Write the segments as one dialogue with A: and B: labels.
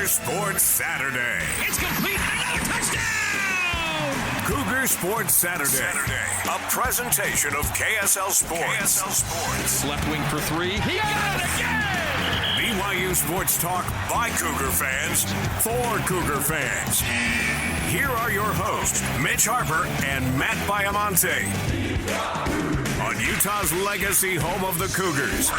A: Cougar Sports Saturday.
B: It's complete. Another touchdown!
A: Cougar Sports Saturday. A presentation of KSL Sports.
B: Left wing for three. He got it again!
A: BYU Sports Talk by Cougar fans for Cougar fans. Here are your hosts, Mitch Harper and Matt Baiamonte. On Utah's legacy home of the Cougars.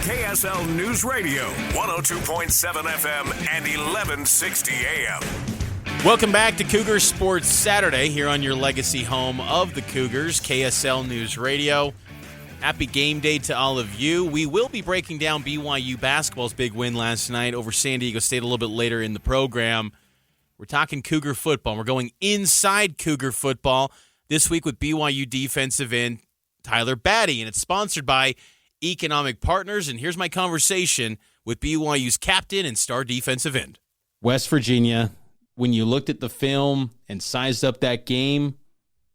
A: KSL News Radio, 102.7 FM and 1160 AM.
C: Welcome back to Cougar Sports Saturday here on your legacy home of the Cougars, KSL News Radio. Happy game day to all of you. We will be breaking down BYU basketball's big win last night over San Diego State a little bit later in the program. We're talking Cougar football. We're going inside Cougar football this week with BYU defensive end Tyler Batty, and it's sponsored by Economic Partners. And here's my conversation with BYU's captain and star defensive end. West Virginia, when you looked at the film and sized up that game,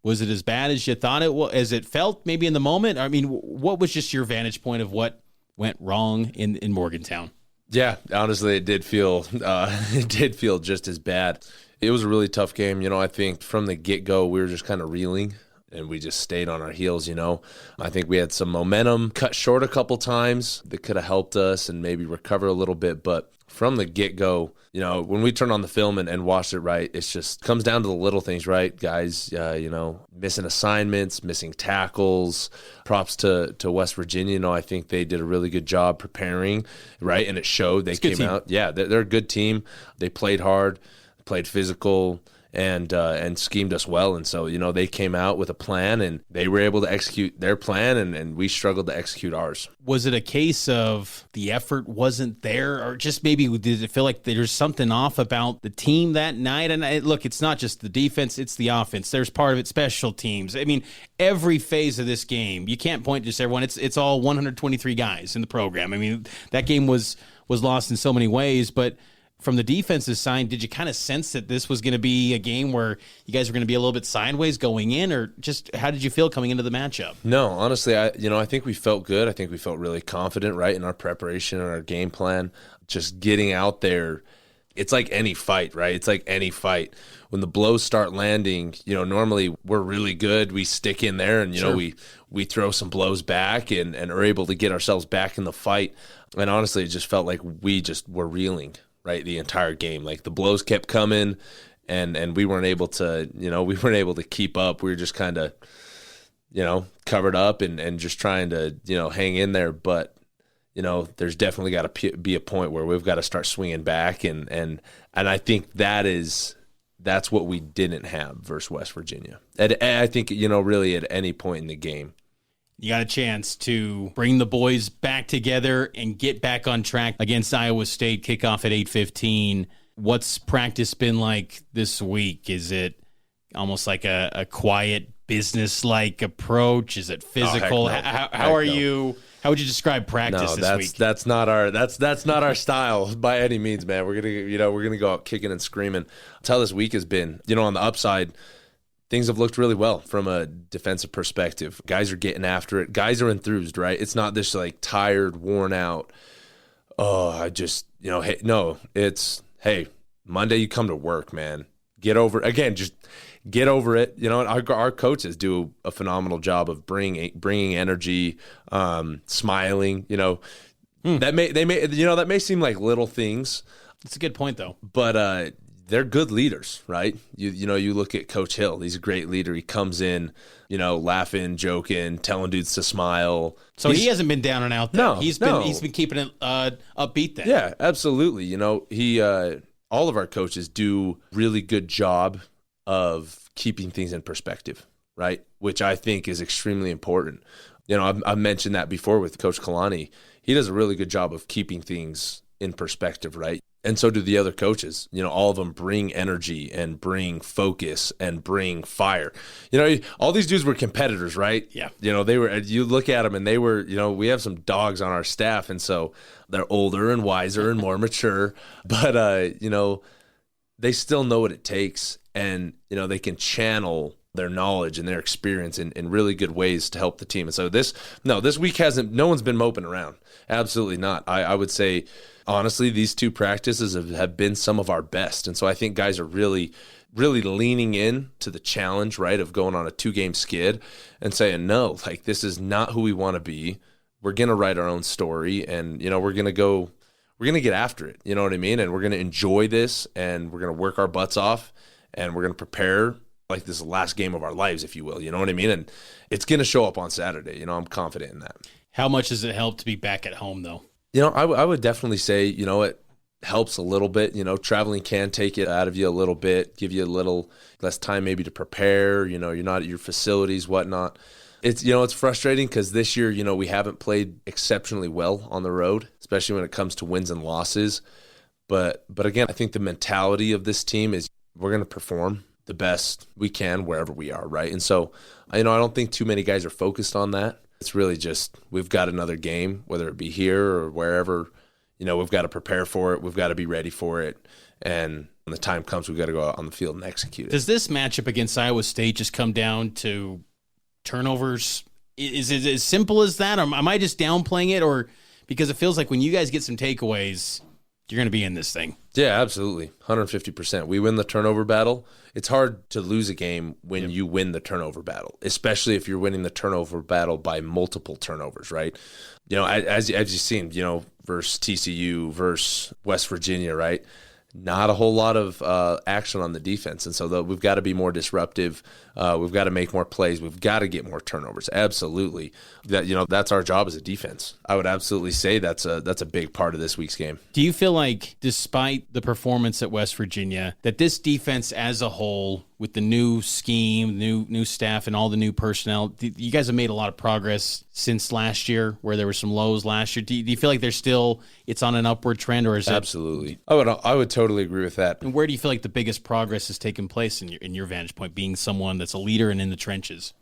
C: was it as bad as you thought it was, as it felt maybe in the moment? I mean, what was just your vantage point of what went wrong in Morgantown?
D: Yeah, honestly, it did feel just as bad. It was a really tough game. You know, I think from the get-go, we were just kind of reeling, and we just stayed on our heels, you know. I think we had some momentum, cut short a couple times that could have helped us and maybe recover a little bit. But from the get-go, you know, when we turn on the film and watch it right, it's just comes down to the little things, right? Guys, you know, missing assignments, missing tackles. Props to West Virginia. You know, I think they did a really good job preparing, right? And it showed. They came out. Yeah, they're a good team. They played hard, played physical, and schemed us well. And so, you know, they came out with a plan, and they were able to execute their plan, and we struggled to execute ours.
C: Was it a case of the effort wasn't there, or just maybe did it feel like there's something off about the team that night? And look, it's not just the defense, it's the offense. There's part of it, special teams. I mean, every phase of this game, you can't point to just everyone. It's all 123 guys in the program. I mean, that game was lost in so many ways, but from the defensive side, did you kind of sense that this was going to be a game where you guys were going to be a little bit sideways going in, or just how did you feel coming into the matchup?
D: No, honestly, I think we felt good. I think we felt really confident, right, in our preparation and our game plan. Just getting out there, it's like any fight, right? It's like any fight. When the blows start landing, you know, normally we're really good. We stick in there and, you know, we throw some blows back and are able to get ourselves back in the fight. And honestly, it just felt like we just were reeling, right, the entire game. Like the blows kept coming, and we weren't able to keep up. We were just kind of, you know, covered up and just trying to, you know, hang in there. But, you know, there's definitely got to be a point where we've got to start swinging back, and I think that's what we didn't have versus West Virginia. I think, you know, really at any point in the game.
C: You got a chance to bring the boys back together and get back on track against Iowa State, kickoff at 8:15. What's practice been like this week? Is it almost like a quiet, business-like approach? Is it physical? How are you? How would you describe practice this week?
D: That's not our style by any means, man. We're gonna go out kicking and screaming. That's how this week has been. You know, on the upside, things have looked really well from a defensive perspective. Guys are getting after it. Guys are enthused, right? It's not this like tired, worn out, it's, hey, Monday you come to work, man. Get over it. You know, our coaches do a phenomenal job of bringing energy, smiling, you know. That may seem like little things.
C: It's a good point though.
D: But they're good leaders, right? You look at Coach Hill. He's a great leader. He comes in, you know, laughing, joking, telling dudes to smile.
C: So he hasn't been down and out there.
D: No,
C: he's been keeping it upbeat then.
D: Yeah, absolutely. You know, all of our coaches do really good job of keeping things in perspective, right? Which I think is extremely important. You know, I've mentioned that before with Coach Kalani. He does a really good job of keeping things in perspective, right? And so do the other coaches. You know, all of them bring energy and bring focus and bring fire. You know, all these dudes were competitors, right?
C: Yeah.
D: You know, you look at them and they were, you know, we have some dogs on our staff. And so they're older and wiser and more mature. But, you know, they still know what it takes. And, you know, they can channel their knowledge and their experience in really good ways to help the team. And so this week no one's been moping around. Absolutely not. I would say, honestly, these two practices have been some of our best. And so I think guys are really, really leaning in to the challenge, right, of going on a 2-game skid and saying, no, like, this is not who we want to be. We're going to write our own story, and, we're going to get after it. You know what I mean? And we're going to enjoy this, and we're going to work our butts off, and we're going to prepare like this is the last game of our lives, if you will. You know what I mean? And it's going to show up on Saturday. I'm confident in that.
C: How much does it help to be back at home, though?
D: I would definitely say, it helps a little bit. Traveling can take it out of you a little bit, give you a little less time maybe to prepare. You're not at your facilities, whatnot. It's frustrating because this year, we haven't played exceptionally well on the road, especially when it comes to wins and losses. But again, I think the mentality of this team is we're going to perform the best we can wherever we are, right? And so, I don't think too many guys are focused on that. It's really just we've got another game, whether it be here or wherever. We've got to prepare for it. We've got to be ready for it. And when the time comes, we've got to go out on the field and execute it.
C: Does this matchup against Iowa State just come down to turnovers? Is it as simple as that? Or am I just downplaying it? Or because it feels like when you guys get some takeaways, you're going to be in this thing.
D: Yeah, absolutely. 150%. We win the turnover battle. It's hard to lose a game when you win the turnover battle, especially if you're winning the turnover battle by multiple turnovers, right? As you've seen, versus TCU, versus West Virginia, right? Not a whole lot of action on the defense. And so we've got to be more disruptive. We've got to make more plays. We've got to get more turnovers. Absolutely. That's our job as a defense. I would absolutely say that's a big part of this week's game.
C: Do you feel like, despite the performance at West Virginia, that this defense as a whole, with the new scheme, new staff, and all the new personnel, you guys have made a lot of progress since last year, where there were some lows last year? Do you feel like it's on an upward trend, or is it?
D: Absolutely. I would totally agree with that.
C: And where do you feel like the biggest progress has taken place in your vantage point, being someone that's a leader and in the trenches?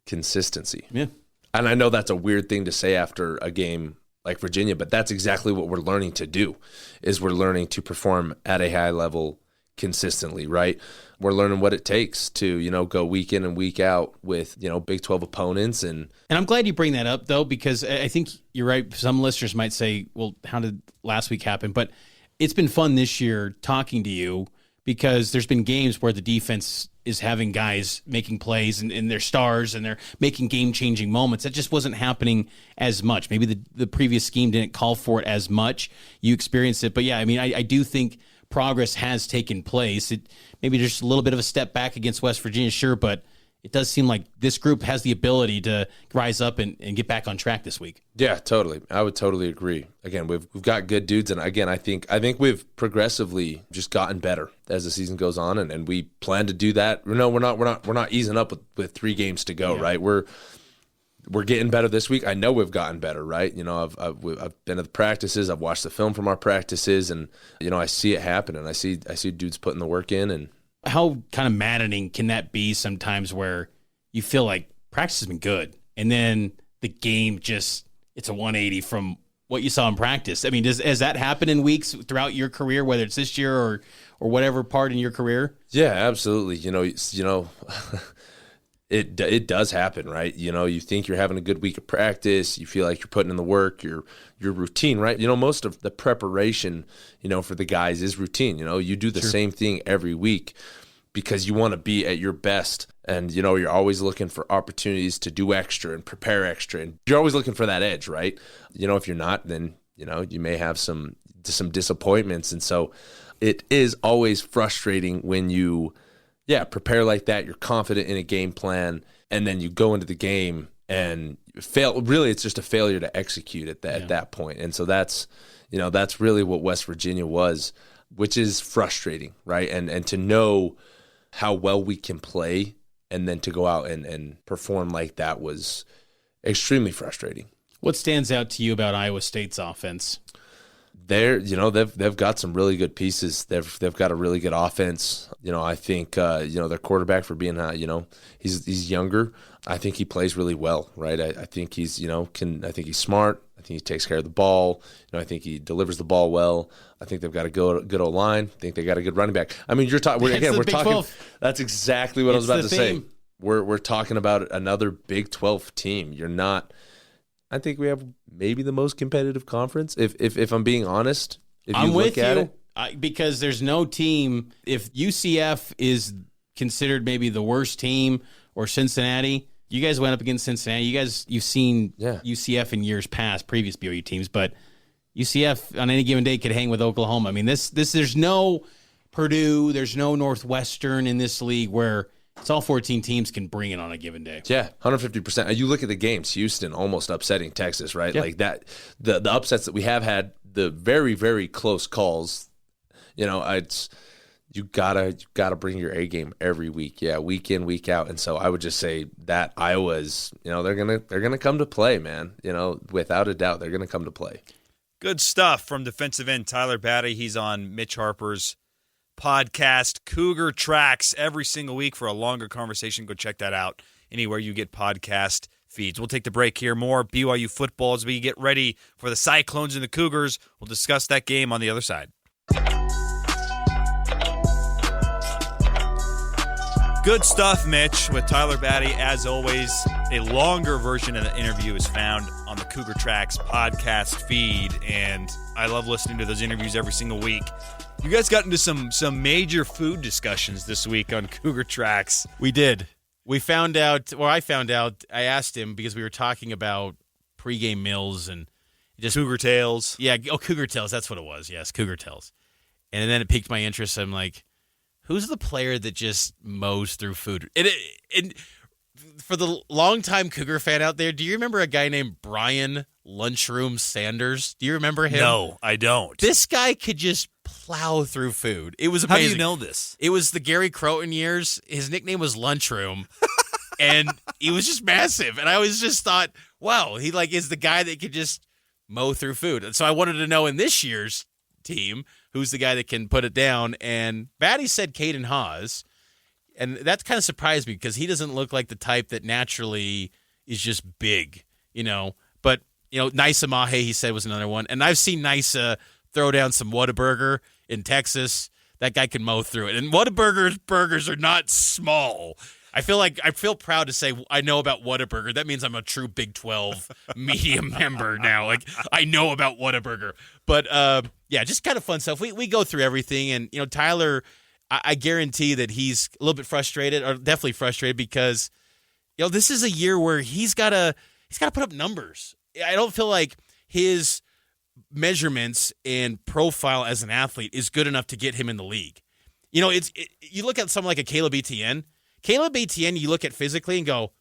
D: Consistency.
C: Yeah.
D: And I know that's a weird thing to say after a game like Virginia, but that's exactly what we're learning to do, is we're learning to perform at a high level consistently, right? We're learning what it takes to, go week in and week out with, Big 12 opponents. And
C: I'm glad you bring that up, though, because I think you're right. Some listeners might say, well, how did last week happen? But it's been fun this year talking to you, because there's been games where the defense is having guys making plays and they're stars and they're making game-changing moments. That just wasn't happening as much. Maybe the previous scheme didn't call for it as much. You experienced it. But, yeah, I do think progress has taken place. Maybe just a little bit of a step back against West Virginia, sure, but it does seem like this group has the ability to rise up and get back on track this week.
D: Yeah, totally. I would totally agree. Again, we've got good dudes, and again, I think we've progressively just gotten better as the season goes on, and we plan to do that. No, we're not easing up with 3 games to go, right? We're getting better this week. I know we've gotten better, right? I've been at the practices. I've watched the film from our practices, and I see it happen, and I see dudes putting the work in. And
C: how kind of maddening can that be sometimes, where you feel like practice has been good, and then the game it's a 180 from what you saw in practice? Has that happened in weeks throughout your career, whether it's this year or whatever part in your career?
D: Yeah, absolutely. It does happen, right? You think you're having a good week of practice. You feel like you're putting in the work, your routine, right? Most of the preparation, for the guys is routine. You do the same thing every week because you want to be at your best. And, you're always looking for opportunities to do extra and prepare extra. And you're always looking for that edge, right? If you're not, then, you may have some disappointments. And so it is always frustrating when you prepare like that. You're confident in a game plan, and then you go into the game and fail. Really, it's just a failure to execute at that point. And so that's really what West Virginia was, which is frustrating, right? And to know how well we can play and then to go out and perform like that was extremely frustrating.
C: What stands out to you about Iowa State's offense?
D: They've got some really good pieces. They've got a really good offense. I think their quarterback, for being he's younger. I think he plays really well, right? I think he's I think he's smart. I I think he takes care of the ball. I think he delivers the ball well. I think they've got a good O-line. I think they got a good running back. I mean, we're talking. That's exactly what I was about to say. We're talking about another Big 12 team. I think we have maybe the most competitive conference. If I'm being honest, if you look at it,
C: because there's no team. If UCF is considered maybe the worst team, or Cincinnati, you guys went up against Cincinnati. You've seen UCF in years past, previous BYU teams, but UCF on any given day could hang with Oklahoma. I mean, there's no Purdue, there's no Northwestern in this league where it's all 14 teams can bring it on a given day.
D: Yeah, 150%. You look at the games, Houston almost upsetting Texas, right? Yeah. Like that, the upsets that we have had, the very, very close calls, you gotta bring your A game every week. Yeah, week in, week out. And so I would just say that Iowa's, they're gonna come to play, man. Without a doubt, they're gonna come to play.
E: Good stuff from defensive end Tyler Batty. He's on Mitch Harper's podcast, Cougar Tracks, every single week for a longer conversation. Go check that out anywhere you get podcast feeds. We'll take the break here. More BYU football as we get ready for the Cyclones and the Cougars. We'll discuss that game on the other side. Good stuff, Mitch, with Tyler Batty. As always, a longer version of the interview is found on the Cougar Tracks podcast feed, and I love listening to those interviews every single week. You guys got into some major food discussions this week on Cougar Tracks.
C: We did. I found out, I asked him because we were talking about pregame meals and just
E: Cougar Tales.
C: Yeah, Cougar Tales, that's what it was. Yes, Cougar Tales. And then it piqued my interest. I'm like, who's the player that just mows through food? And for the longtime Cougar fan out there, do you remember a guy named Brian Lunchroom Sanders? Do you remember him?
E: No, I don't.
C: This guy could just plow through food. It was amazing.
E: How do you know this?
C: It was the Gary Croton years. His nickname was Lunchroom, and he was just massive. And I always just thought, wow, he is the guy that could just mow through food. And so I wanted to know in this year's team, who's the guy that can put it down? And Batty said Caden Haas, and that kind of surprised me because he doesn't look like the type that naturally is just big, But, Nisa Mahe, he said, was another one. And I've seen Nisa throw down some Whataburger in Texas. That guy can mow through it. And Whataburger's burgers are not small. I feel proud to say I know about Whataburger. That means I'm a true Big 12 medium member now. I know about Whataburger. But, just kind of fun stuff. We go through everything. And, Tyler, I guarantee that he's a little bit frustrated, or definitely frustrated, because, this is a year where he's got to put up numbers. I don't feel like his measurements and profile as an athlete is good enough to get him in the league. You look at someone like a Caleb Etienne. Caleb Etienne, you look at physically and go,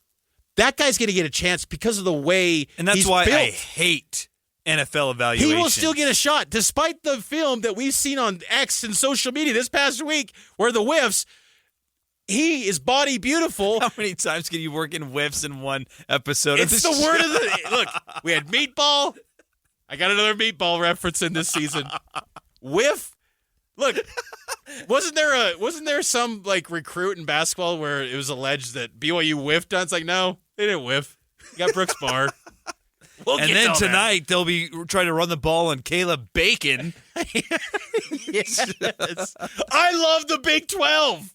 C: that guy's going to get a chance because of the way
E: and that's
C: he's
E: why
C: built.
E: I hate NFL evaluations.
C: He will still get a shot, despite the film that we've seen on X and social media this past week where the whiffs, he is body beautiful.
E: How many times can you work in whiffs in one episode
C: it's
E: of
C: the
E: show?
C: Word of the look, we had meatball. I got another meatball reference in this season. Whiff. Look, wasn't there some recruit in basketball where it was alleged that BYU whiffed on? It's like, no, they didn't whiff. You got Brooks Barr.
E: And then tonight they'll be trying to run the ball on Caleb Bacon.
C: Yes. I love the Big 12.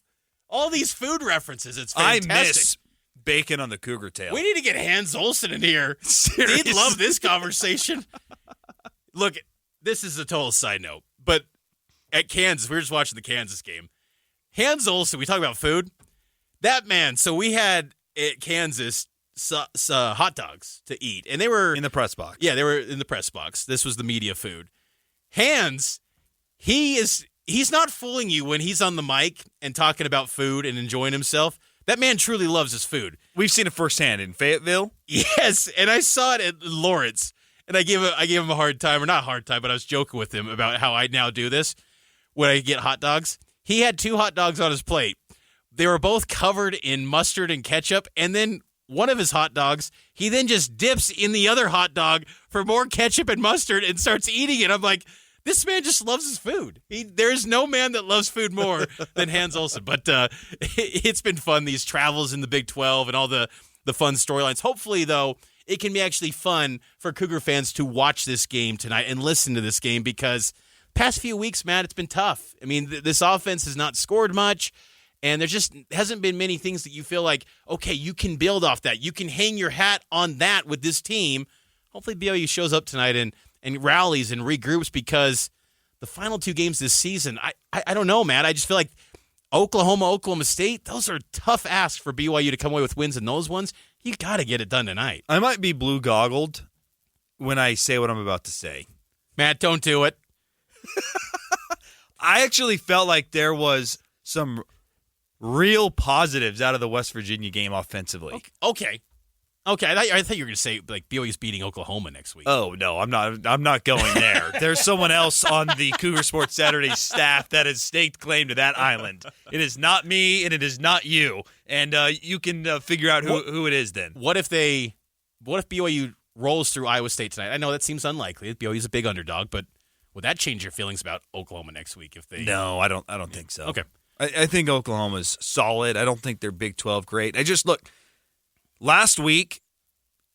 C: All these food references. It's fantastic.
E: I miss bacon on the Cougar tail.
C: We need to get Hans Olsen in here.
E: Seriously?
C: He'd love this conversation. Look, this is a total side note, but at Kansas, we were just watching the Kansas game. Hans Olsen, we talk about food. That man, so we had at Kansas hot dogs to eat, and they were
E: in the press box.
C: Yeah, they were in the press box. This was the media food. Hans, he's not fooling you when he's on the mic and talking about food and enjoying himself. That man truly loves his food.
E: We've seen it firsthand in Fayetteville.
C: Yes, and I saw it at Lawrence, and I gave him a hard time, or not a hard time, but I was joking with him about how I now do this when I get hot dogs. He had 2 hot dogs on his plate. They were both covered in mustard and ketchup, and then one of his hot dogs, he then just dips in the other hot dog for more ketchup and mustard and starts eating it. I'm like, this man just loves his food. There's no man that loves food more than Hans Olsen. But it's been fun, these travels in the Big 12 and all the fun storylines. Hopefully, though, it can be actually fun for Cougar fans to watch this game tonight and listen to this game because past few weeks, Matt, it's been tough. I mean, this offense has not scored much, and there just hasn't been many things that you feel like, okay, you can build off that. You can hang your hat on that with this team. Hopefully BYU shows up tonight and rallies and regroups because the final 2 games this season, I don't know, Matt. I just feel like Oklahoma, Oklahoma State, those are tough asks for BYU to come away with wins in those ones. You got to get it done tonight.
E: I might be blue-goggled when I say what I'm about to say.
C: Matt, don't do it.
E: I actually felt like there was some real positives out of the West Virginia game offensively.
C: Okay. I thought you were going to say like BYU's beating Oklahoma next week.
E: Oh no, I'm not going there. There's someone else on the Cougar Sports Saturday staff that has staked claim to that island. It is not me, and it is not you. And you can figure out who it is then.
C: What if BYU rolls through Iowa State tonight? I know that seems unlikely. BYU's a big underdog, but would that change your feelings about Oklahoma next week if they?
E: No, I don't think so.
C: Okay,
E: I think Oklahoma's solid. I don't think they're Big 12 great. Last week,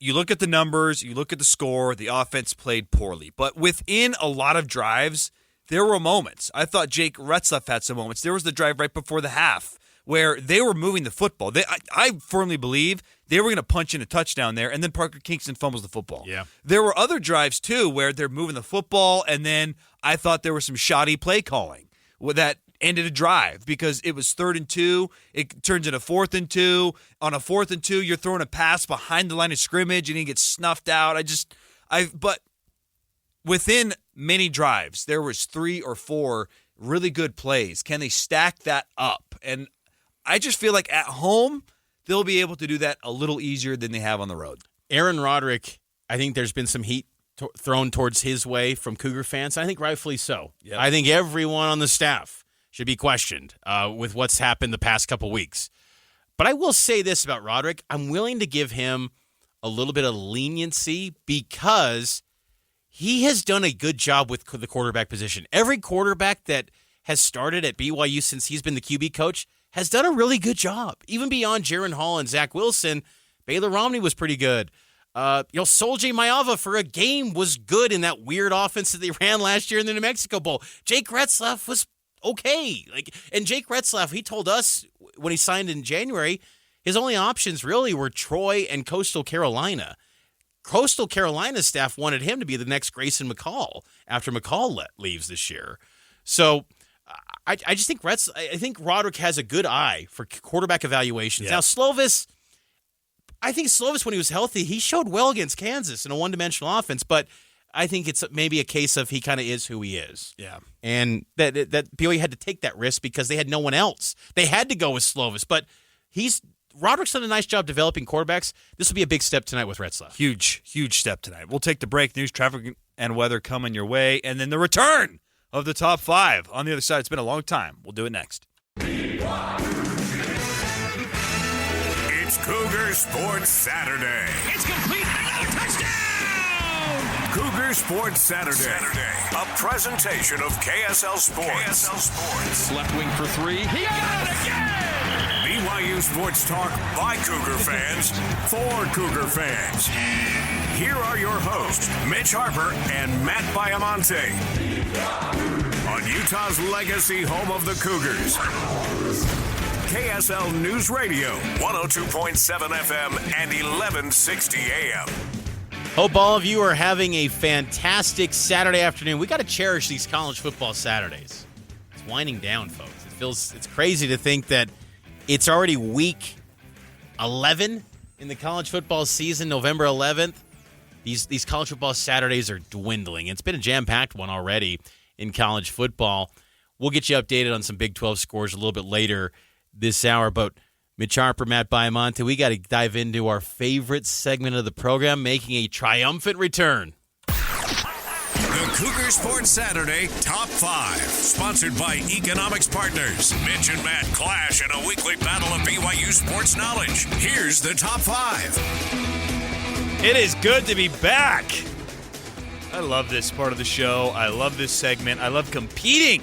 E: you look at the numbers, you look at the score, the offense played poorly. But within a lot of drives, there were moments. I thought Jake Retzlaff had some moments. There was the drive right before the half where they were moving the football. I firmly believe they were going to punch in a touchdown there, and then Parker Kingston fumbles the football.
C: Yeah.
E: There were other drives, too, where they're moving the football, and then I thought there was some shoddy play calling that ended a drive because it was 3rd and 2. It turns into 4th and 2. On a 4th and 2, you're throwing a pass behind the line of scrimmage and he gets snuffed out. But within many drives, there was 3 or 4 really good plays. Can they stack that up? And I just feel like at home, they'll be able to do that a little easier than they have on the road.
C: Aaron Roderick, I think there's been some heat thrown towards his way from Cougar fans. I think rightfully so.
E: Yep.
C: I think everyone on the staff should be questioned with what's happened the past couple weeks. But I will say this about Roderick. I'm willing to give him a little bit of leniency because he has done a good job with the quarterback position. Every quarterback that has started at BYU since he's been the QB coach has done a really good job. Even beyond Jaron Hall and Zach Wilson, Baylor Romney was pretty good. Soljay Maiava for a game was good in that weird offense that they ran last year in the New Mexico Bowl. Jake Retzlaff was okay. And Jake Retzlaff, he told us when he signed in January, his only options really were Troy and Coastal Carolina. Coastal Carolina staff wanted him to be the next Grayson McCall after McCall leaves this year. So I just think I think Roderick has a good eye for quarterback evaluations. Yeah. Now Slovis, I think Slovis, when he was healthy, he showed well against Kansas in a one-dimensional offense, but I think it's maybe a case of he kind of is who he is.
E: Yeah.
C: And that BYU had to take that risk because they had no one else. They had to go with Slovis, but Roderick's done a nice job developing quarterbacks. This will be a big step tonight with Retzlaff.
E: Huge step tonight. We'll take the break. News, traffic, and weather coming your way, and then the return of the top 5 on the other side. It's been a long time. We'll do it next.
A: It's Cougar Sports Saturday.
B: It's complete. Another touchdown!
A: Cougar Sports Saturday. A presentation of KSL Sports.
B: Left wing for 3. He got it again!
A: BYU Sports Talk by Cougar fans for Cougar fans. Here are your hosts, Mitch Harper and Matt Baiamonte. On Utah's legacy home of the Cougars. KSL News Radio, 102.7 FM and 1160 AM.
C: Hope all of you are having a fantastic Saturday afternoon. We got to cherish these college football Saturdays. It's winding down, folks. It's crazy to think that it's already week 11 in the college football season, November 11th. These college football Saturdays are dwindling. It's been a jam-packed one already in college football. We'll get you updated on some Big 12 scores a little bit later this hour, but Mitch Harper, Matt Baiamonte, we got to dive into our favorite segment of the program, making a triumphant return.
A: The Cougar Sports Saturday Top 5, sponsored by Economics Partners. Mitch and Matt clash in a weekly battle of BYU sports knowledge. Here's the Top 5.
E: It is good to be back. I love this part of the show. I love this segment. I love competing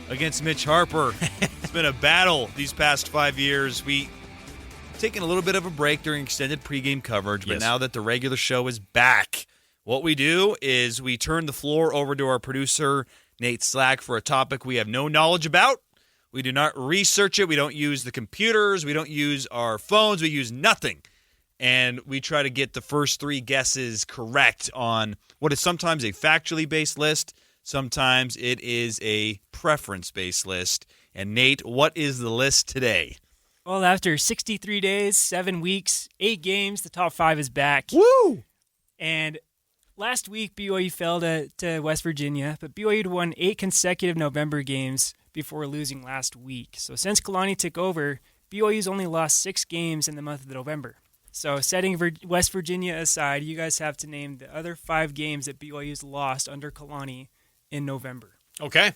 E: against Mitch Harper. It's been a battle these past 5 years. We taking a little bit of a break during extended pregame coverage, but now that the regular show is back, what we do is we turn the floor over to our producer, Nate Slack, for a topic we have no knowledge about. We do not research it. We don't use the computers. We don't use our phones. We use nothing. And we try to get the first 3 guesses correct on what is sometimes a factually based list. Sometimes it is a preference-based list. And Nate, what is the list today?
F: Well, after 63 days, 7 weeks, 8 games, the top 5 is back.
E: Woo!
F: And last week, BYU fell to West Virginia, but BYU had won 8 consecutive November games before losing last week. So since Kalani took over, BYU's only lost 6 games in the month of November. So setting West Virginia aside, you guys have to name the other 5 games that BYU's lost under Kalani in November.
C: Okay.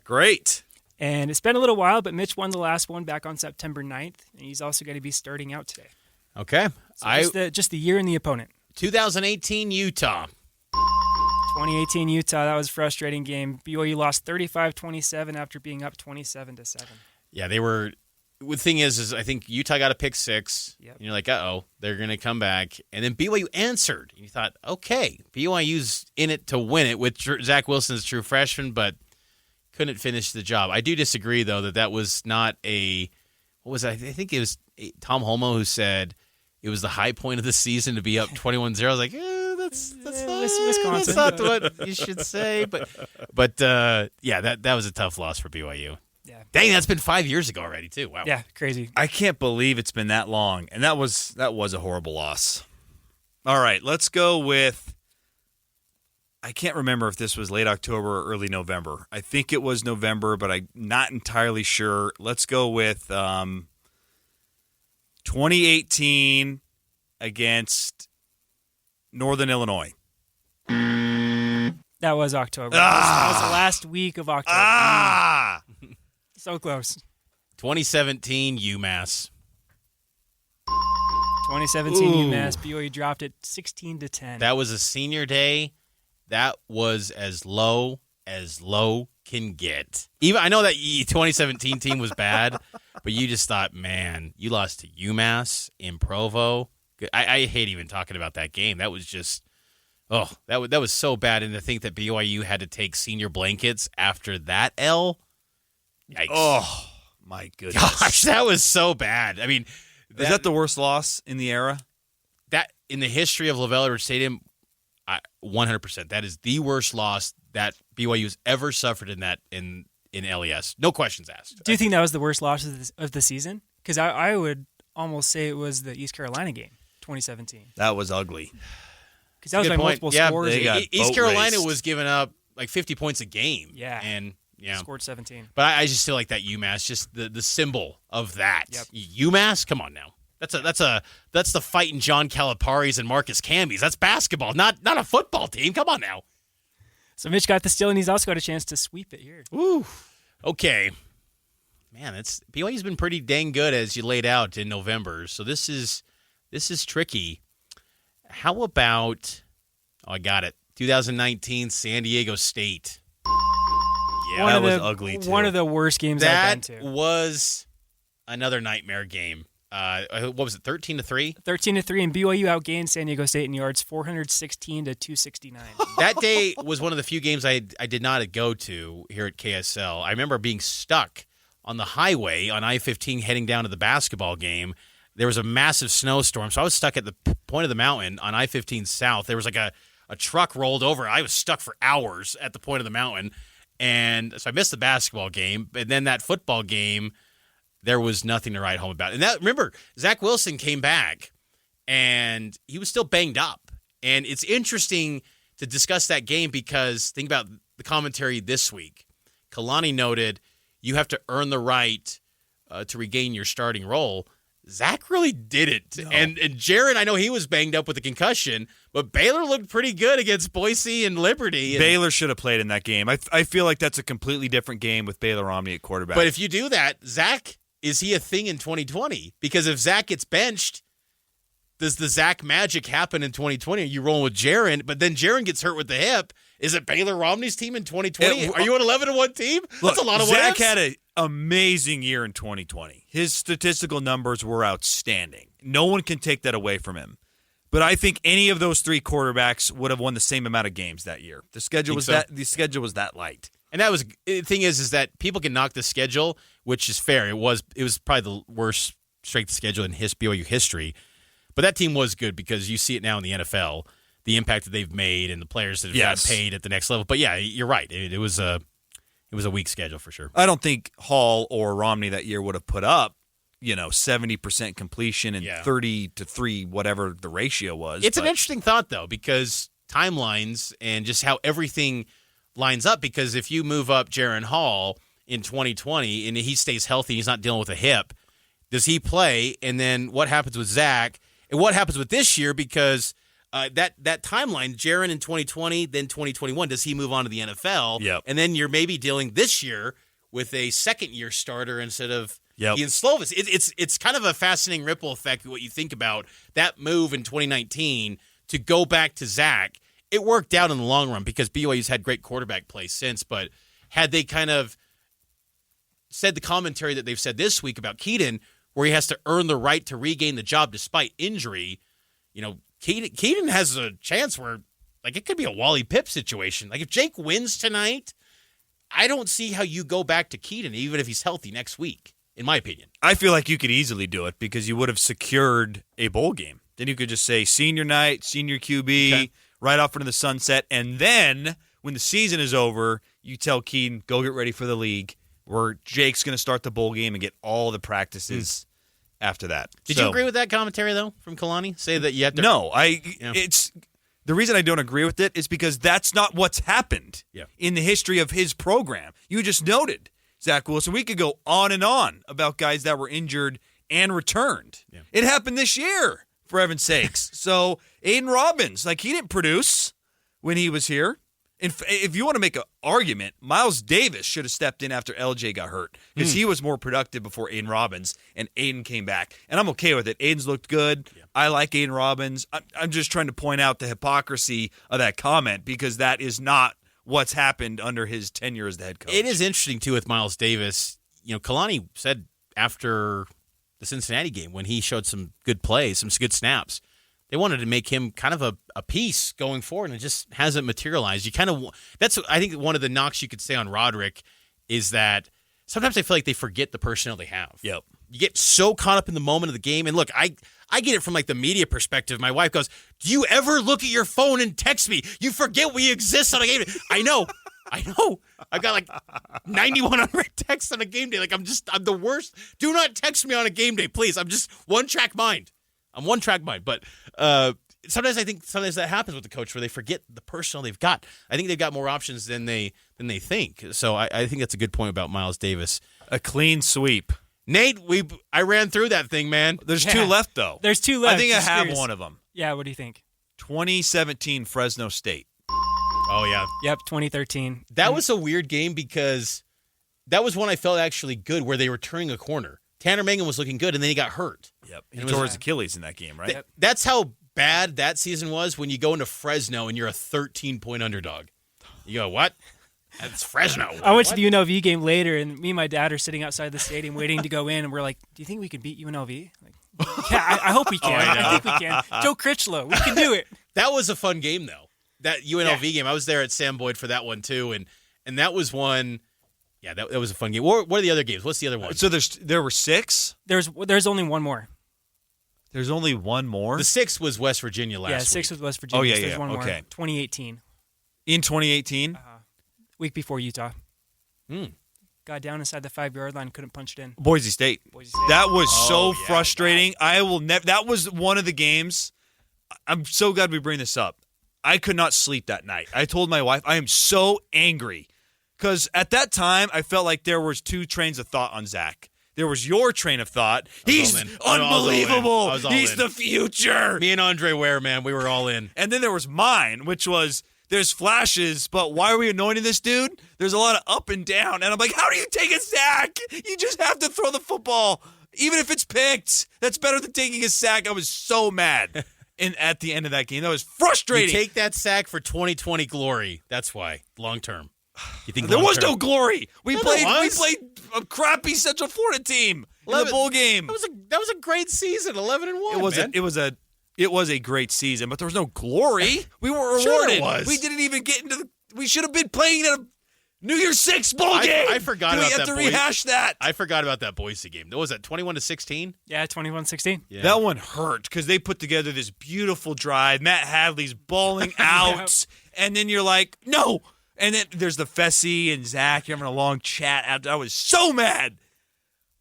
E: Great.
F: And it's been a little while, but Mitch won the last one back on September 9th, and he's also going to be starting out today.
C: Okay.
F: So just the year and the opponent.
C: 2018 Utah.
F: 2018 Utah, that was a frustrating game. BYU lost 35-27 after being up 27-7.
C: Yeah, they were. The thing is I think Utah got a pick 6.
F: Yep.
C: And you're like, they're going to come back. And then BYU answered. And you thought, okay, BYU's in it to win it with Zach Wilson's true freshman, but couldn't finish the job. I do disagree, though, that was not what was it? I think it was Tom Holmoe who said it was the high point of the season to be up 21-0. I was like, that's
F: Wisconsin.
C: That's not what you should say. But that was a tough loss for BYU.
F: Yeah.
C: Dang, that's been 5 years ago already, too. Wow.
F: Yeah, crazy.
E: I can't believe it's been that long, and that was a horrible loss. All right, let's go with, I can't remember if this was late October or early November. I think it was November, but I'm not entirely sure. Let's go with 2018 against Northern Illinois.
F: That was October. That was the last week of October. So close.
C: 2017 UMass.
F: 2017 UMass. BYU dropped it 16-10.
C: That was a senior day. That was as low can get. Even I know that 2017 team was bad, but you just thought, man, you lost to UMass in Provo. I hate even talking about that game. That was just, that was so bad. And to think that BYU had to take senior blankets after that L. Yikes.
E: Oh, my goodness.
C: Gosh, that was so bad. I mean,
E: is that the worst loss in the era?
C: That in the history of LaVell Edwards Stadium, 100%. That is the worst loss that BYU has ever suffered in LES. No questions asked.
F: Do you think that was the worst loss of the season? Because I would almost say it was the East Carolina game, 2017.
E: That was ugly.
F: Because that was by multiple scores.
C: East Carolina was giving up like 50 points a game.
F: Yeah.
C: And
F: scored 17.
C: But I just feel like that UMass, just the symbol of that.
F: Yep.
C: UMass, come on now. That's the fighting John Calipari's and Marcus Camby's. That's basketball, not a football team. Come on now.
F: So Mitch got the steal, and he's also got a chance to sweep it here.
C: Woo. Okay. Man, BYU's been pretty dang good as you laid out in November. So this is tricky. How about I got it. 2019 San Diego State.
E: Yeah, that was ugly too.
F: One of the worst games I've been to.
C: That was another nightmare game. What was it, 13-3?
F: 13-3, and BYU outgained San Diego State in yards, 416-269.
C: That day was one of the few games I did not go to here at KSL. I remember being stuck on the highway on I-15 heading down to the basketball game. There was a massive snowstorm, so I was stuck at the point of the mountain on I-15 South. There was like a truck rolled over. I was stuck for hours at the point of the mountain, and so I missed the basketball game. And then that football game, there was nothing to write home about. And remember, Zach Wilson came back, and he was still banged up. And it's interesting to discuss that game because think about the commentary this week. Kalani noted you have to earn the right to regain your starting role. Zach really did it. No. And Jaron, I know he was banged up with a concussion, but Baylor looked pretty good against Boise and Liberty.
E: Baylor should have played in that game. I feel like that's a completely different game with Baylor Omni at quarterback.
C: But if you do that, Zach, is he a thing in 2020? Because if Zach gets benched, does the Zach magic happen in 2020? Are you rolling with Jaron? But then Jaron gets hurt with the hip. Is it Baylor Romney's team in 2020? Are you an 11-1 team?
E: Look,
C: That's a lot of
E: Zach
C: what-ifs.
E: had amazing year in 2020. His statistical numbers were outstanding. No one can take that away from him. But I think any of those three quarterbacks would have won the same amount of games that year. The schedule was that light.
C: And that was the thing is that people can knock the schedule, which is fair. It was probably the worst strength schedule in BYU history. But that team was good because you see it now in the NFL, the impact that they've made and the players that have got paid at the next level. But yeah, you're right. It was a weak schedule for sure.
E: I don't think Hall or Romney that year would have put up 70% completion and 30-3, whatever the ratio was.
C: It's an interesting thought, though, because timelines and just how everything lines up. Because if you move up Jaron Hall in 2020 and he stays healthy, he's not dealing with a hip, does he play? And then what happens with Zach? And what happens with this year? Because that timeline, Jaron in 2020, then 2021, does he move on to the NFL?
E: Yep.
C: And then you're maybe dealing this year with a second-year starter instead of Ian Slovis. It's kind of a fascinating ripple effect what you think about that move in 2019 to go back to Zach. It worked out in the long run because BYU's had great quarterback play since, but had they kind of said the commentary that they've said this week about Keaton, where he has to earn the right to regain the job despite injury, Keaton has a chance where, it could be a Wally Pipp situation. If Jake wins tonight, I don't see how you go back to Keaton, even if he's healthy next week, in my opinion.
E: I feel like you could easily do it because you would have secured a bowl game. Then you could just say senior night, senior QB, right off into the sunset. And then when the season is over, you tell Keaton, go get ready for the league, where Jake's going to start the bowl game and get all the practices after that.
C: Did you agree with that commentary, though, from Kalani? Say that you have to...
E: No, it's... The reason I don't agree with it is because that's not what's happened in the history of his program. You just noted Zach Wilson. We could go on and on about guys that were injured and returned. Yeah. It happened this year, for heaven's sakes. So Aiden Robbins, he didn't produce when he was here. If you want to make an argument, Miles Davis should have stepped in after LJ got hurt because he was more productive before Aiden Robbins, and Aiden came back. And I'm okay with it. Aiden's looked good. Yeah. I like Aiden Robbins. I'm just trying to point out the hypocrisy of that comment because that is not what's happened under his tenure as the head coach.
C: It is interesting, too, with Miles Davis. Kalani said after the Cincinnati game when he showed some good plays, some good snaps, they wanted to make him kind of a piece going forward, and it just hasn't materialized. That's I think one of the knocks you could say on Roderick is that sometimes I feel like they forget the personnel they have.
E: Yep.
C: You get so caught up in the moment of the game, and look, I get it from the media perspective. My wife goes, "Do you ever look at your phone and text me? You forget we exist on a game day." I know. I've got 9,100 texts on a game day. I'm the worst. Do not text me on a game day, please. I'm just one-track mind. But sometimes I think that happens with the coach where they forget the personnel they've got. I think they've got more options than they think. So I think that's a good point about Miles Davis.
E: A clean sweep.
C: Nate, I ran through that thing, man.
E: There's two left, though.
F: There's two left.
E: I think I have one of them.
F: Yeah, what do you think?
E: 2017 Fresno State.
C: Oh, yeah.
F: Yep, 2013.
C: That was a weird game because that was one I felt actually good where they were turning a corner. Tanner Mangan was looking good, and then he got hurt.
E: Yep. He tore his Achilles in that game, right?
C: That's how bad that season was when you go into Fresno and you're a 13-point underdog. You go, what? That's Fresno.
F: I went to the UNLV game later, and me and my dad are sitting outside the stadium waiting to go in, and we're like, do you think we can beat UNLV? Yeah, I hope we can. I think we can. Joe Critchlow, we can do it.
C: That was a fun game, though. That UNLV game. I was there at Sam Boyd for that one, too, and that was one... Yeah, that was a fun game. What are the other games? What's the other one?
E: So there were 6?
F: There's only one more.
E: There's only one more?
C: The 6th was West Virginia last week.
F: Yeah, 6th was West Virginia.
E: Oh, yeah,
F: so there's one more. 2018.
E: In 2018?
F: Week before Utah. Got down inside the 5-yard line, couldn't punch it in.
E: Boise State. That was so frustrating. I will never. That was one of the games. I'm so glad we bring this up. I could not sleep that night. I told my wife, I am so angry. Because at that time, I felt like there was 2 trains of thought on Zach. There was your train of thought. He's unbelievable. He's the future.
C: Me and Andre Ware, man, we were all in.
E: And then there was mine, which was, there's flashes, but why are we anointing this dude? There's a lot of up and down. And I'm like, how do you take a sack? You just have to throw the football. Even if it's picked, that's better than taking a sack. I was so mad. And at the end of that game, that was frustrating.
C: You take that sack for 2020 glory. That's why, long term. You think
E: there was no glory. We played a crappy Central Florida team in the bowl game.
C: That was a great season, 11-1.
E: It was a great season, but there was no glory. We were rewarded.
C: Sure it was.
E: We didn't even get into we should have been playing in a New Year's Six bowl game.
C: I forgot about that.
E: We have to rehash that.
C: I forgot about that Boise game. What was that, 21-16?
F: Yeah, 21-16.
C: Yeah.
E: That one hurt because they put together this beautiful drive. Matt Hadley's bawling out, and then you're like, no. And then there's the Fessy and Zach having a long chat. I was so mad.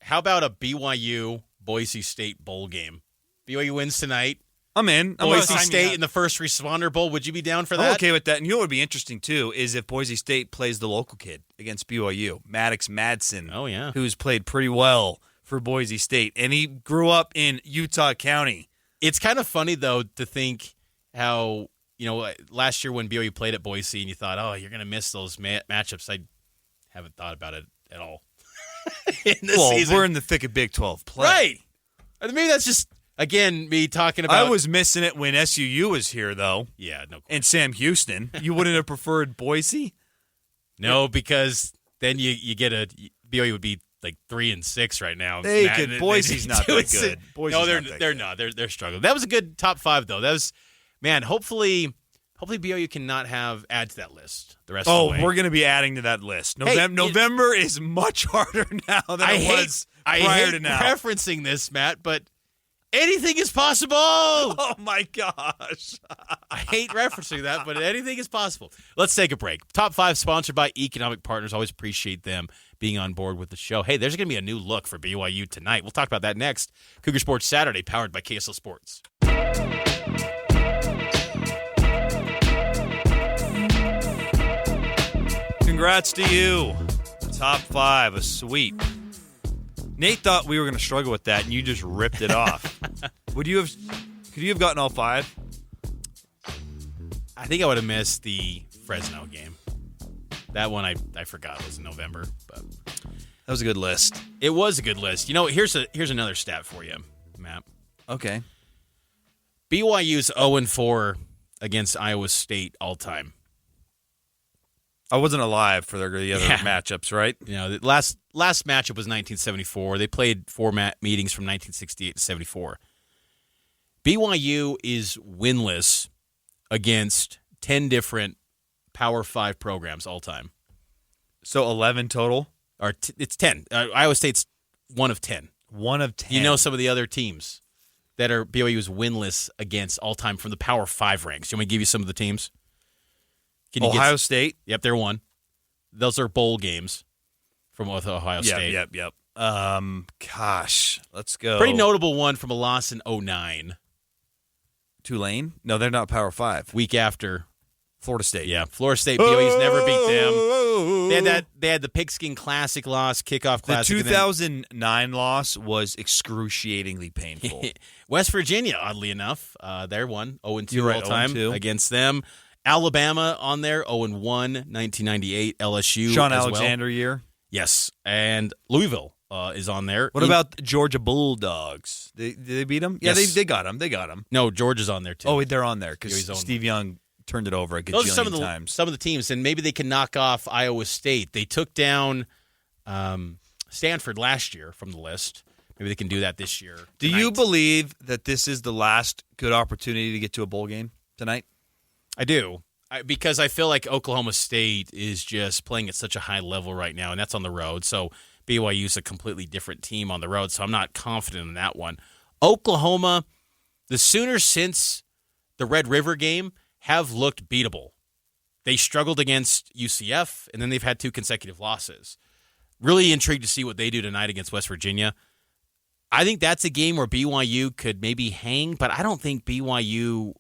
C: How about a BYU Boise State bowl game? BYU wins tonight.
E: I'm in.
C: Boise State in the first responder bowl. Would you be down for that?
E: I'm okay with that. And you know what would be interesting, too, is if Boise State plays the local kid against BYU, Maddox Madsen.
C: Oh, yeah.
E: Who's played pretty well for Boise State. And he grew up in Utah County.
C: It's kind of funny, though, to think how, last year when BYU played at Boise and you thought, oh, you're going to miss those matchups. I haven't thought about it at all in this season.
E: We're in the thick of Big 12 play.
C: Right. Maybe that's just, again, me talking about.
E: I was missing it when SUU was here, though.
C: Yeah, no question.
E: And Sam Houston. You wouldn't have preferred Boise?
C: No, because then you get BYU would be like 3-6 right now.
E: Boise's not that good.
C: They're not. They're struggling. That was a good top 5 though. That was, man. Hopefully BYU cannot add to that list the rest of the way.
E: We're going to be adding to that list. November is much harder now than it was prior to now.
C: I hate referencing this, Matt, but anything is possible.
E: Oh, my gosh.
C: I hate referencing that, but anything is possible. Let's take a break. Top 5 sponsored by Economic Partners. Always appreciate them being on board with the show. Hey, there's going to be a new look for BYU tonight. We'll talk about that next. Cougar Sports Saturday, powered by KSL Sports.
E: Congrats to you. Top 5, a sweep. Nate thought we were going to struggle with that, and you just ripped it off. Could you have gotten all 5?
C: I think I would have missed the Fresno game. That one I forgot was in November, but
E: that was a good list.
C: It was a good list. Here's another stat for you, Matt.
E: Okay.
C: BYU's 0-4 against Iowa State all time.
E: I wasn't alive for the other matchups, right?
C: The last matchup was 1974. They played 4 meetings from 1968 to 74. BYU is winless against 10 different Power 5 programs all time.
E: So 11 total?
C: Or it's 10. Iowa State's 1 of 10.
E: 1 of 10.
C: You know some of the other teams that are BYU's winless against all time from the Power 5 ranks. You want me to give you some of the teams?
E: Ohio State?
C: Yep, they're 1. Those are bowl games from Ohio State.
E: Yep. Gosh, let's go.
C: Pretty notable one from a loss in 2009.
E: Tulane? No, they're not Power 5.
C: Week after.
E: Florida State.
C: Yeah, Florida State. BYU's never beat them. They had the Pigskin Classic loss, Kickoff Classic.
E: The 2009 loss was excruciingly painful.
C: West Virginia, oddly enough, they're 0-2
E: You're right,
C: all time
E: 0-2.
C: against them. Alabama on there, 0-1, 1998. LSU
E: Sean
C: as
E: Alexander
C: well.
E: year.
C: Yes, and Louisville is on there.
E: What about Georgia Bulldogs? Did they beat them? Yeah,
C: Yes.
E: they got them. They got them.
C: No, Georgia's on there too.
E: Oh, they're on there because
C: BYU's on
E: Steve Young turned it over a
C: Those are
E: gajillion times.
C: some of the teams, and maybe they can knock off Iowa State. They took down Stanford last year from the list. Maybe they can do that this year.
E: Do you believe that this is the last good opportunity to get to a bowl game tonight?
C: I do. Because I feel like Oklahoma State is just playing at such a high level right now, and that's on the road. So BYU is a completely different team on the road, so I'm not confident in that one. Oklahoma, the Sooners since the Red River game have looked beatable. They struggled against UCF, and then they've had 2 consecutive losses. Really intrigued to see what they do tonight against West Virginia. I think that's a game where BYU could maybe hang, but I don't think BYU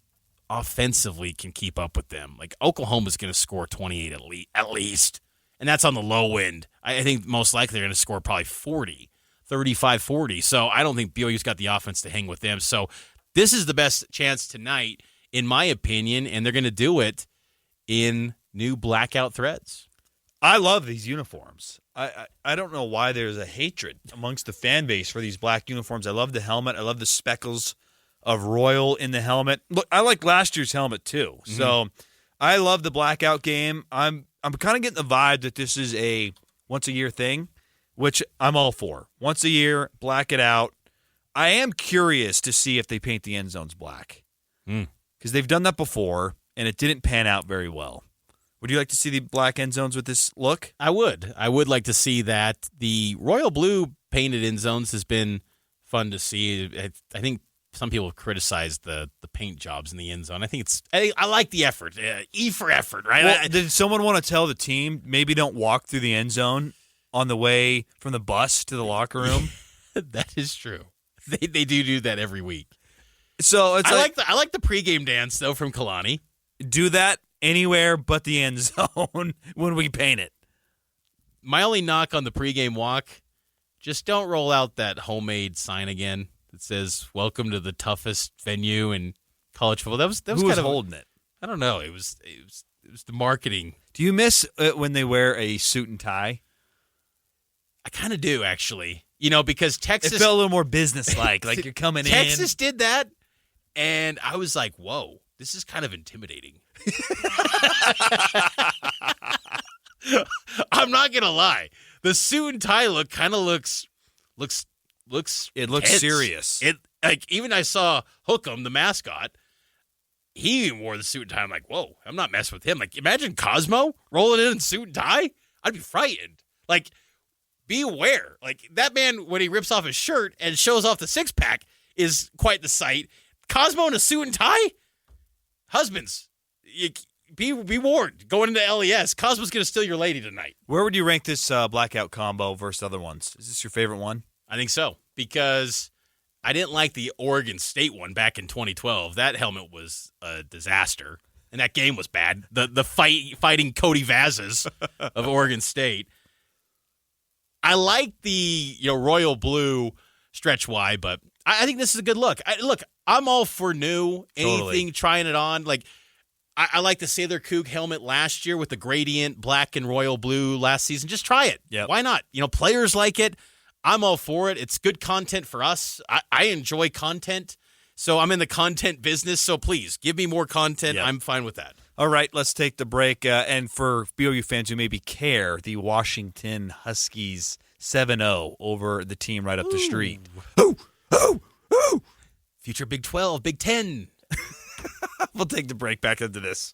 C: offensively can keep up with them. Like, Oklahoma's going to score 28 at least, and that's on the low end. I think most likely they're going to score probably 40, 35-40. So I don't think BYU's got the offense to hang with them. So this is the best chance tonight, in my opinion, and they're going to do it in new blackout threads.
E: I love these uniforms. I don't know why there's a hatred amongst the fan base for these black uniforms. I love the helmet. I love the speckles of Royal in the helmet. Look, I like last year's helmet too. Mm-hmm. So I love the blackout game. I'm kind of getting the vibe that this is a once a year thing which I'm all for. Once a year, black it out. I am curious to see if they paint the end zones black. Because they've done that before, and it didn't pan out very well. Would you like to see the black end zones with this look?
C: I would. I would like to see that. The royal blue painted end zones has been fun to see. I think some people have criticized the paint jobs in the end zone. I like the effort. E for effort, right?
E: Well, did someone want to tell the team maybe don't walk through the end zone on the way from the bus to the locker room?
C: That is true. They do that every week.
E: So it's
C: I like the pregame dance though from Kalani.
E: Do that anywhere but the end zone when we paint it.
C: My only knock on the pregame walk, just don't roll out that homemade sign again that says "Welcome to the toughest venue in college football." That was
E: Who was holding it?
C: I don't know. It was the marketing.
E: Do you miss when they wear a suit and tie?
C: I kind of do, actually. Because Texas...
E: It felt a little more businesslike, like you're coming in.
C: Texas did that, and I was like, whoa, this is kind of intimidating. I'm not going to lie. The suit and tie look kind of looks
E: It looks
C: tense.
E: serious.
C: Even I saw Hookem, the mascot, he even wore the suit and tie. I'm like, whoa, I'm not messing with him. Like, imagine Cosmo rolling in suit and tie. I'd be frightened. Like, be aware. Like, that man, when he rips off his shirt and shows off the six-pack, is quite the sight. Cosmo in a suit and tie? Husbands, be warned. Going into LES, Cosmo's going to steal your lady tonight.
E: Where would you rank this blackout combo versus other ones? Is this your favorite one?
C: I think so, because I didn't like the Oregon State one back in 2012. That helmet was a disaster, and that game was bad. The fighting Cody Vazes of Oregon State. I like the royal blue stretch Y, but I think this is a good look. I'm all for new, anything, trying it on. Like, I like the Sailor Coug helmet last year with the gradient black and royal blue last season. Just try it.
E: Yep.
C: Why not? Players like it. I'm all for it. It's good content for us. I enjoy content, so I'm in the content business. So please give me more content.
E: Yep.
C: I'm fine with that.
E: All right, let's take the break. And for BYU fans who maybe care, the Washington Huskies 7-0 over the team right up the street.
C: Ooh. Future Big 12, Big 10.
E: We'll take the break back into this.